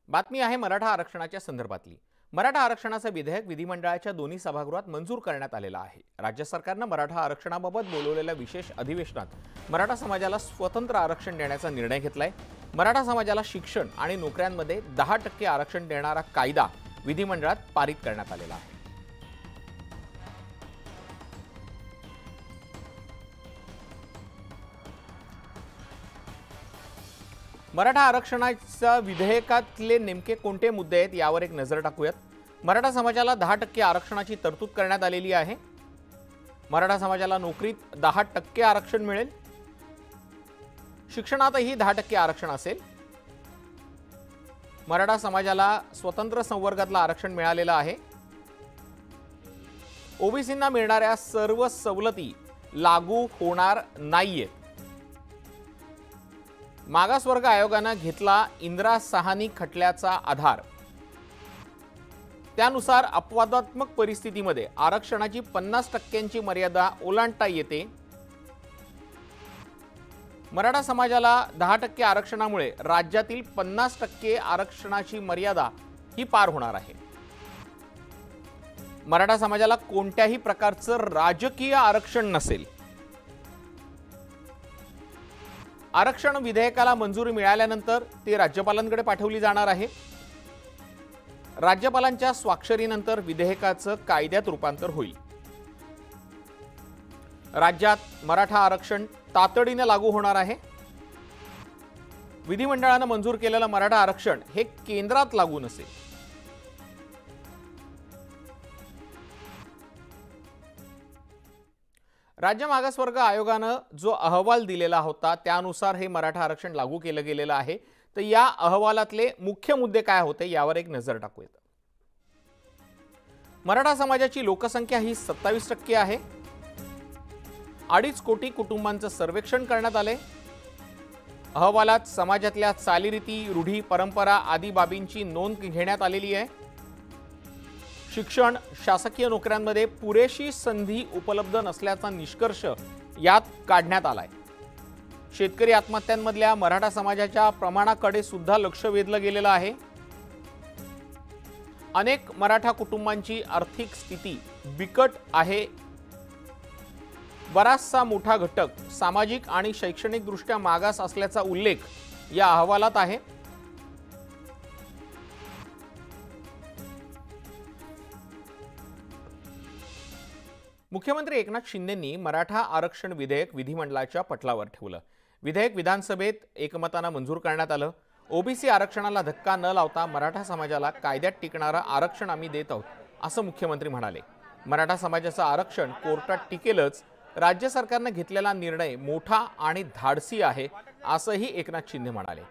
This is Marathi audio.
बातमी आहे मराठा आरक्षणाच्या संदर्भातली। मराठा आरक्षणाचं विधेयक विधिमंडळाच्या दोन्ही सभागृहात मंजूर करण्यात आलेलं आहे। राज्य सरकारने मराठा आरक्षणाबाबत बोलवलेल्या विशेष अधिवेशनात मराठा समाजाला स्वतंत्र आरक्षण देण्याचा निर्णय घेतलाय। मराठा समाजाला शिक्षण आणि नोकऱ्यांमध्ये 10% आरक्षण देणारा कायदा विधिमंडळात पारित करण्यात आलेला आहे। मराठा आरक्षणाच्या विधेयकातले नेमके कोणते मुद्दे आहेत यावर एक नजर टाकूयात। मराठा समाजाला 10% आरक्षणाची तरतूद करण्यात आलेली आहे। मराठा समाजाला नोकरीत 10% आरक्षण मिळेल, शिक्षणातही 10% आरक्षण असेल। मराठा समाजाला स्वतंत्र संवर्गातलं आरक्षण मिळालेलं आहे। ओबीसींना मिळणाऱ्या सर्व सवलती लागू होणार नाहीयेत। मागासवर्ग आयोगाने घेतला इंदिरा साहनी खटल्याचा आधार, त्यानुसार अपवादात्मक परिस्थितीमध्ये आरक्षणाची 50% मर्यादा ओलांडता येते। मराठा समाजाला 10% आरक्षणामुळे राज्यातील 50% आरक्षणाची मर्यादा ही पार होणार आहे। मराठा समाजाला कोणत्याही प्रकारचं राजकीय आरक्षण नसेल। आरक्षण विधेयकाला मंजुरी मिळाल्यानंतर ते राज्यपालांकडे पाठवली जाणार आहे। राज्यपालांच्या स्वाक्षरीनंतर विधेयकाचं कायद्यात रूपांतर होईल। राज्यात मराठा आरक्षण तातडीने लागू होणार आहे। विधिमंडळाने मंजूर केलेलं मराठा आरक्षण हे केंद्रात लागू नसेल। राज्य मागासवर्ग आयोगाने जो अहवाल दिलेला होता त्यानुसार हे मराठा आरक्षण लागू केलं गेलेलं आहे। तर या अहवालातले मुख्य मुद्दे काय होते यावर एक नजर टाकूयात। मराठा समाजाची लोकसंख्या ही 27% आहे। 2.5 कोटी कुटुंबांचं सर्वेक्षण करण्यात आले। अहवालात समाजातल्या चालीरीती, रूढी, परंपरा आदी बाबींची नोंद घेण्यात आलेली आहे। शिक्षण, शासकीय नोकऱ्यांमध्ये पुरेशी संधी उपलब्ध नसल्याचा निष्कर्ष यात काढण्यात आलाय। शेतकरी आत्महत्यांमधल्या मराठा समाजाच्या प्रमाणाकडे सुद्धा लक्ष वेधलं गेलेलं आहे। अनेक मराठा कुटुंबांची आर्थिक स्थिती बिकट आहे। बराचसा मोठा घटक सामाजिक आणि शैक्षणिक दृष्ट्या मागास असल्याचा उल्लेख या अहवालात आहे। मुख्यमंत्री एकनाथ शिंदेंनी मराठा आरक्षण विधेयक विधिमंडळाच्या पटलावर ठेवलं। विधेयक विधानसभेत एकमताने मंजूर करण्यात आलं। ओबीसी आरक्षणाला धक्का न लावता मराठा समाजाला कायद्यात टिकणारं आरक्षण आम्ही देत आहोत, असं मुख्यमंत्री म्हणाले। मराठा समाजाचं आरक्षण कोर्टात टिकेलच। राज्य सरकारने घेतलेला निर्णय मोठा आणि धाडसी आहे, असंही एकनाथ शिंदे म्हणाले।